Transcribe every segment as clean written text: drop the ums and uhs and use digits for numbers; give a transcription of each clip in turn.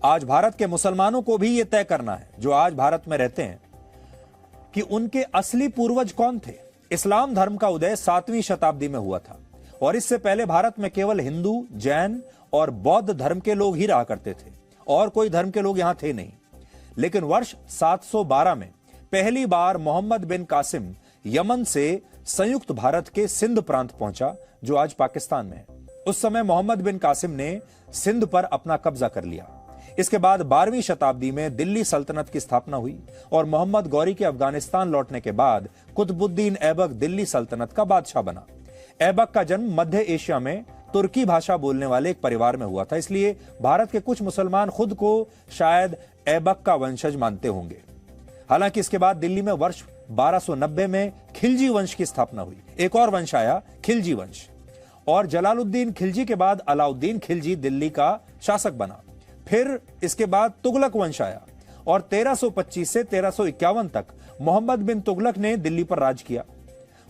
आज भारत के मुसलमानों को भी यह तय करना है, जो आज भारत में रहते हैं, कि उनके असली पूर्वज कौन थे। इस्लाम धर्म का उदय 7वीं शताब्दी में हुआ था और इससे पहले भारत में केवल हिंदू, जैन और बौद्ध धर्म के लोग ही रहा करते थे और कोई धर्म के लोग यहां थे नहीं। लेकिन वर्ष 712 में पहली बार मोहम्मद बिन कासिम यमन से संयुक्त भारत के सिंध प्रांत पहुंचा, जो आज पाकिस्तान में है। उस समय मोहम्मद बिन कासिम ने सिंध पर अपना कब्जा कर लिया। इसके बाद 12वीं शताब्दी में दिल्ली सल्तनत की स्थापना हुई और मोहम्मद गौरी के अफगानिस्तान लौटने के बाद कुतुबुद्दीन ऐबक दिल्ली सल्तनत का बादशाह बना। ऐबक का जन्म मध्य एशिया में तुर्की भाषा बोलने वाले एक परिवार में हुआ था, इसलिए भारत के कुछ मुसलमान खुद को शायद ऐबक का वंशज मानते होंगे। हालांकि इसके बाद दिल्ली में वर्ष 1290 में खिलजी वंश की स्थापना हुई। एक और वंश आया, खिलजी वंश, और जलालुद्दीन खिलजी के बाद अलाउद्दीन खिलजी दिल्ली का शासक बना। फिर इसके बाद तुगलक वंश आया और 1325 से 1351 तक मोहम्मद बिन तुगलक ने दिल्ली पर राज किया।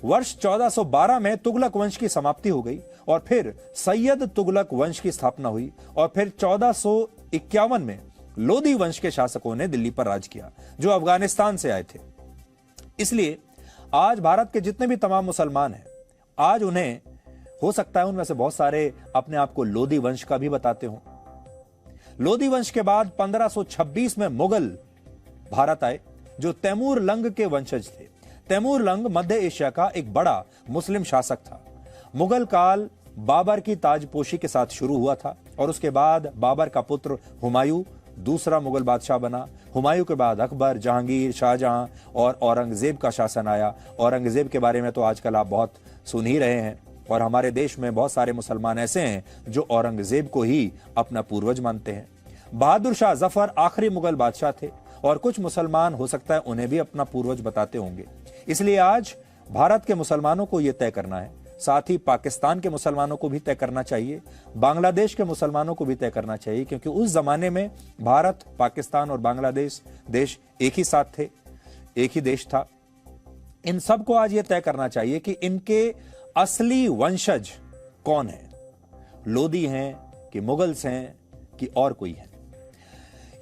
वर्ष 1412 में तुगलक वंश की समाप्ति हो गई और फिर सैयद तुगलक वंश की स्थापना हुई और फिर 1451 में लोदी वंश के शासकों ने दिल्ली पर राज किया, जो अफगानिस्तान से आए थे। इसलिए आज भारत के जितने भी तमाम मुसलमान हैं, आज उन्हें हो सकता है उनमें से बहुत सारे अपने आप को लोदी वंश का भी बताते हों। लोदी वंश के बाद 1526 में मुगल भारत आए, जो तैमूर लंग के वंशज थे। तैमूर लंग मध्य एशिया का एक बड़ा मुस्लिम शासक था। मुगल काल बाबर की ताजपोशी के साथ शुरू हुआ था और उसके बाद बाबर का पुत्र हुमायूं दूसरा मुगल बादशाह बना। हुमायूं के बाद अकबर, जहांगीर, शाहजहां और औरंगजेब का शासन आया। औरंगजेब के बारे में तो आजकल आप बहुत सुन ही रहे हैं और हमारे देश में बहुत सारे मुसलमान ऐसे हैं जो औरंगजेब को ही अपना पूर्वज मानते हैं। बहादुर शाह जफर आखिरी मुगल बादशाह थे और कुछ मुसलमान हो सकता है उन्हें भी अपना पूर्वज बताते होंगे। इसलिए आज भारत के मुसलमानों को यह तय करना है, साथ ही पाकिस्तान के मुसलमानों को भी तय करना चाहिए, बांग्लादेश के मुसलमानों को भी तय करना चाहिए, क्योंकि उस जमाने में भारत, पाकिस्तान और बांग्लादेश देश एक ही साथ थे, एक ही देश था। इन सबको आज यह तय करना चाहिए कि इनके असली वंशज कौन है, लोदी हैं कि मुगल्स हैं कि और कोई है।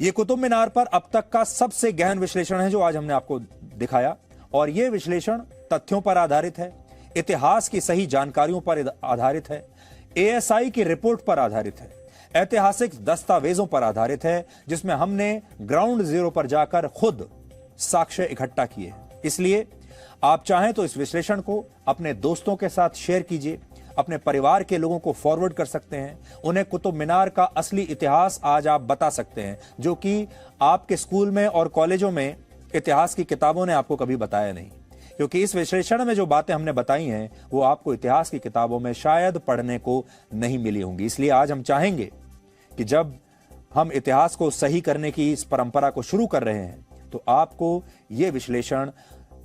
यह कुतुब मीनार पर अब तक का सबसे गहन विश्लेषण है जो आज हमने आपको दिखाया, और यह विश्लेषण तथ्यों पर आधारित है, इतिहास की सही जानकारियों पर आधारित है, एएसआई की रिपोर्ट पर आधारित है, ऐतिहासिक दस्तावेजों पर आधारित है, जिसमें हमने ग्राउंड जीरो पर जाकर खुद साक्ष्य इकट्ठा किए हैं। इसलिए आप चाहें तो इस विश्लेषण को अपने दोस्तों के साथ शेयर कीजिए, अपने परिवार के लोगों को फॉरवर्ड कर सकते हैं। उन्हें कुतुब मीनार का असली इतिहास आज आप बता सकते हैं, जो कि आपके स्कूल में और कॉलेजों में इतिहास की किताबों ने आपको कभी बताया नहीं, क्योंकि इस विश्लेषण में जो बातें हमने बताई हैं वो आपको इतिहास की किताबों में शायद पढ़ने को नहीं मिली होंगी। इसलिए आज हम चाहेंगे कि जब हम इतिहास को सही करने की इस परंपरा को शुरू कर रहे हैं, तो आपको ये विश्लेषण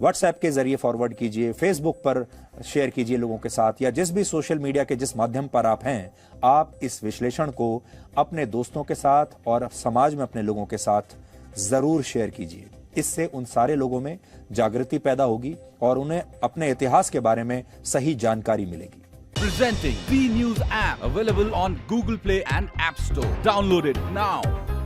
व्हाट्सएप के जरिए फॉरवर्ड कीजिए, फेसबुक पर शेयर कीजिए लोगों के साथ, या जिस भी सोशल मीडिया के जिस माध्यम पर आप हैं, आप इस विश्लेषण को अपने दोस्तों के साथ और समाज में अपने लोगों के साथ जरूर शेयर कीजिए। इससे उन सारे लोगों में जागृति पैदा होगी और उन्हें अपने इतिहास के बारे में सही जानकारी मिलेगी। Presenting B News app available on Google Play and App Store. Download it now.